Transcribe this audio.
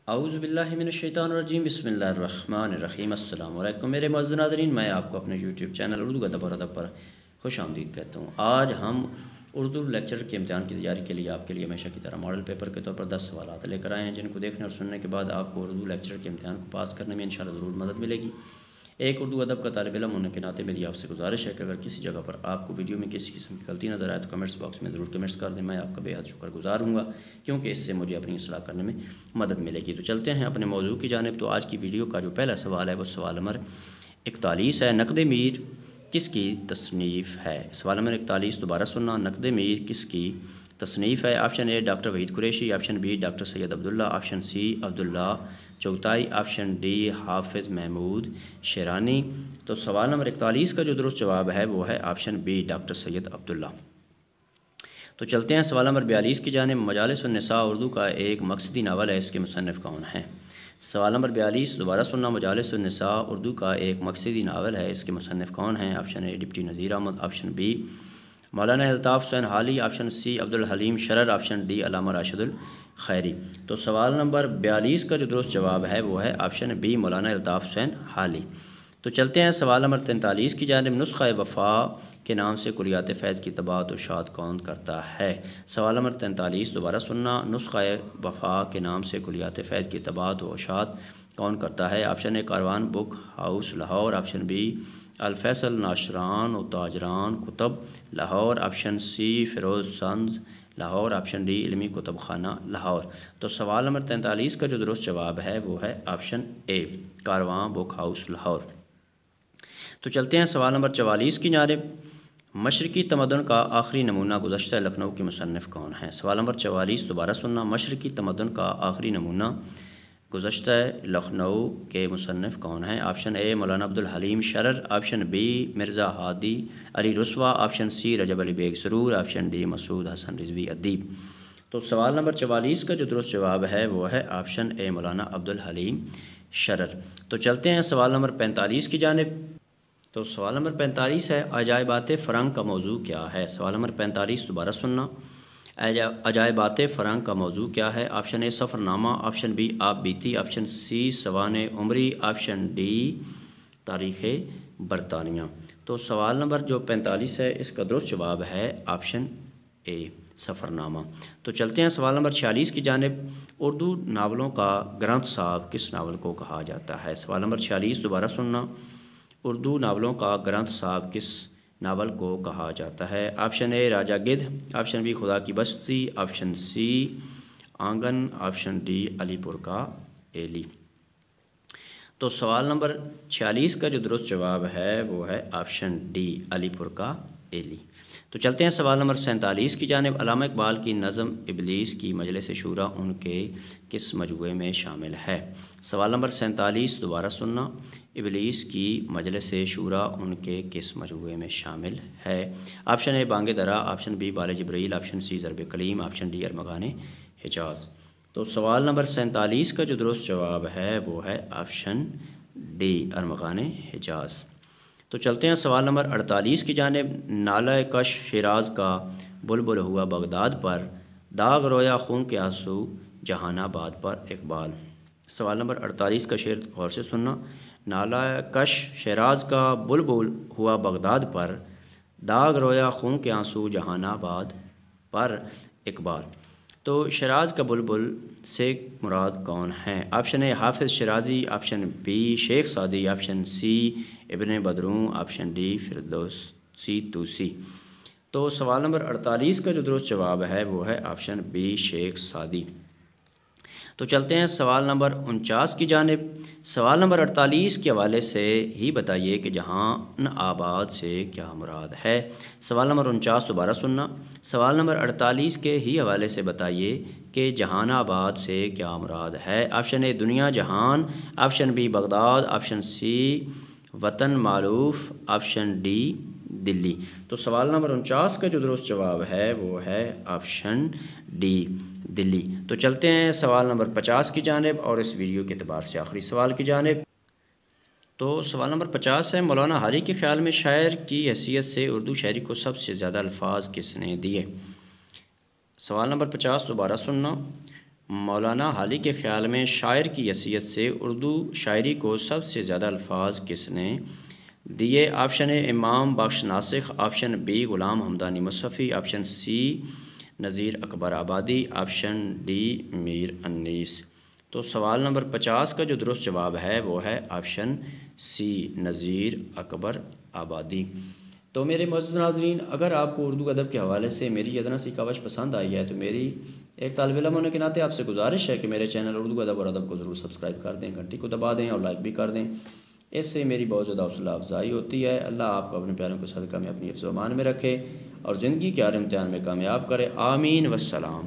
اعوذ باللہ من الشیطان الرجیم بسم اللہ الرحمن الرحیم السلام علیکم میرے معزز ناظرین، میں آپ کو اپنے یوٹیوب چینل اردو ادب اور ادب پر خوش آمدید کہتا ہوں۔ آج ہم اردو لیکچر کے امتحان کی تیاری کے لیے آپ کے لیے ہمیشہ کی طرح ماڈل پیپر کے طور پر 10 سوالات لے کر آئے ہیں، جن کو دیکھنے اور سننے کے بعد آپ کو اردو لیکچر کے امتحان کو پاس کرنے میں انشاءاللہ ضرور مدد ملے گی۔ ایک اردو ادب کا طالب علم ہونے کے ناطے میری آپ سے گزارش ہے کہ اگر کسی جگہ پر آپ کو ویڈیو میں کسی قسم کی غلطی نظر آئے تو کمنٹس باکس میں ضرور کمنٹس کر دیں، میں آپ کا بے حد شکر گزار ہوں گا، کیونکہ اس سے مجھے اپنی اصلاح کرنے میں مدد ملے گی۔ تو چلتے ہیں اپنے موضوع کی جانب۔ تو آج کی ویڈیو کا جو پہلا سوال ہے وہ سوال نمبر 41 ہے، نقد میر کس کی تصنیف ہے؟ سوال نمبر 41 دوبارہ سننا، نقد میر کس کی تصنیف ہے؟ Option A doctor Waheed Qureshi, option B doctor Syed Abdullah, option C Abdullah Chughtai, option D Hafiz Mahmood Sherani. تو سوال نمبر 41 کا جو درست جواب ہے وہ ہے آپشن بی ڈاکٹر سید عبداللہ۔ تو چلتے ہیں سوال نمبر 42 کی جانب۔ مجالس النساء اردو کا ایک مقصدی ناول ہے، اس کے مصنف کون ہیں؟ سوال نمبر 42 دوبارہ سننا، مجالس النساء اردو کا ایک مقصدی ناول ہے، اس کے مصنف کون ہیں؟ Option A deputy Nazir Ahmad, option B Maulana Altaf Hussain Hali, option C Abdulhalim Sharar, option D Allama Rashid الخیری۔ تو سوال نمبر 42 کا جو درست جواب ہے وہ ہے آپشن بی مولانا الطاف حسین حالی۔ تو چلتے ہیں سوال نمبر 43 کی جانب۔ نسخہ وفا کے نام سے کلیات فیض کی طباعت و اشاعت کون کرتا ہے؟ سوال نمبر 43 دوبارہ سننا، نسخہ وفا کے نام سے کلیات فیض کی طباعت و اشاعت کون کرتا ہے؟ Option A Karwan book house Lahore, option B Alfaisal ناشران و تاجران کتب Lahore, option C Feroz sons Lahore, option D علمی کتب خانہ لاہور۔ تو سوال نمبر 43 کا جو درست جواب ہے وہ ہے option A Karwan book house Lahore. تو چلتے ہیں سوال نمبر 44 کی جانب۔ مشرقی تمدن کا آخری نمونہ گزشتہ لکھنؤ کے مصنف کون ہیں؟ سوال نمبر 44 دوبارہ سننا، مشرقی تمدن کا آخری نمونہ گزشتہ لکھنؤ کے مصنف کون ہیں؟ آپشن اے مولانا عبدالحلیم شرر، آپشن بی مرزا ہادی علی رسوا، آپشن سی رجب علی بیگ سرور، آپشن ڈی مسعود حسن رضوی ادیب۔ تو سوال نمبر 44 کا جو درست جواب ہے وہ ہے آپشن اے مولانا عبدالحلیم شرر۔ تو چلتے ہیں سوال نمبر 45 کی جانب۔ تو سوال نمبر 45 ہے، عجائبات فرنگ کا موضوع کیا ہے؟ سوال نمبر 45 دوبارہ سننا، عجائبات فرنگ کا موضوع کیا ہے؟ آپشن اے سفر نامہ، آپشن بی آپ بیتی، آپشن سی سوانح عمری، آپشن ڈی تاریخ برطانیہ۔ تو سوال نمبر جو 45 ہے اس کا درست جواب ہے آپشن اے سفر نامہ۔ تو چلتے ہیں سوال نمبر 46 کی جانب۔ اردو ناولوں کا گرنتھ صاحب کس ناول کو کہا جاتا ہے؟ سوال نمبر 46 دوبارہ سننا، اردو ناولوں کا گرنتھ صاحب کس ناول کو کہا جاتا ہے؟ آپشن اے راجہ گدھ، آپشن بی خدا کی بستی، آپشن سی آنگن، آپشن ڈی علی پور کا ایلی۔ تو سوال نمبر 46 کا جو درست جواب ہے وہ ہے آپشن ڈی علی پور کا ایلی۔ تو چلتے ہیں سوال نمبر 47 کی جانب۔ علامہ اقبال کی نظم ابلیس کی مجلس شورا ان کے کس مجموعے میں شامل ہے؟ سوال نمبر 47 دوبارہ سننا، ابلیس کی مجلس شورا ان کے کس مجموعے میں شامل ہے؟ آپشن اے بانگ درا، آپشن بی بال جبریل، آپشن سی ضرب کلیم، آپشن ڈی ارمغان حجاز۔ تو سوال نمبر 47 کا جو درست جواب ہے وہ ہے آپشن ڈی ارمغان حجاز۔ تو چلتے ہیں سوال نمبر 48 کی جانب۔ نالہ کش شیراز کا بلبل ہوا بغداد پر، داغ رویا خون کے آنسو جہان آباد پر اقبال۔ سوال نمبر 48 کا شعر غور سے سننا، نالہ کش شیراز کا بلبل ہوا بغداد پر، داغ رویا خون کے آنسو جہان آباد پر اقبال۔ تو شیراز کا بلبل سے مراد کون ہیں؟ آپشن اے حافظ شیرازی، آپشن بی شیخ سعدی، آپشن سی ابن بدروں، آپشن ڈی فردوسی توسی۔ تو سوال نمبر 48 کا جو درست جواب ہے وہ ہے آپشن بی شیخ سعدی۔ تو چلتے ہیں سوال نمبر 49 کی جانب۔ سوال نمبر 48 کے حوالے سے ہی بتائیے کہ جہان آباد سے کیا مراد ہے؟ سوال نمبر 49 دوبارہ سننا، سوال نمبر 48 کے ہی حوالے سے بتائیے کہ جہان آباد سے کیا مراد ہے؟ آپشن اے دنیا جہان، option B Baghdad, option C وطن معروف، آپشن ڈی دلی۔ تو سوال نمبر 49 کا جو درست جواب ہے وہ ہے آپشن ڈی دلی۔ تو چلتے ہیں سوال نمبر 50 کی جانب اور اس ویڈیو کے اعتبار سے آخری سوال کی جانب۔ تو سوال نمبر 50 ہے، مولانا حالی کے خیال میں شاعر کی حیثیت سے اردو شاعری کو سب سے زیادہ الفاظ کس نے دیے؟ سوال نمبر 50 دوبارہ سننا، مولانا حالی کے خیال میں شاعر کی حیثیت سے اردو شاعری کو سب سے زیادہ الفاظ کس نے دیے؟ آپشن اے امام بخش ناسخ، آپشن بی غلام حمدانی مصحفی، آپشن سی نذیر اکبر آبادی، آپشن ڈی میر انیس۔ تو سوال نمبر 50 کا جو درست جواب ہے وہ ہے آپشن سی نذیر اکبر آبادی۔ تو میرے معزز ناظرین، اگر آپ کو اردو ادب کے حوالے سے میری یہ ادنا سی کاوش پسند آئی ہے تو میری ایک طالب علم ہونے کے ناطے آپ سے گزارش ہے کہ میرے چینل اردو ادب اور ادب کو ضرور سبسکرائب کر دیں، گھنٹی کو دبا دیں اور لائک بھی کر دیں، اس سے میری بہت زیادہ حوصلہ افزائی ہوتی ہے۔ اللہ آپ کو اپنے پیاروں کے صدقہ میں اپنی حفظ و امان میں رکھے اور زندگی کے ہر امتحان میں کامیاب کرے، آمین والسلام۔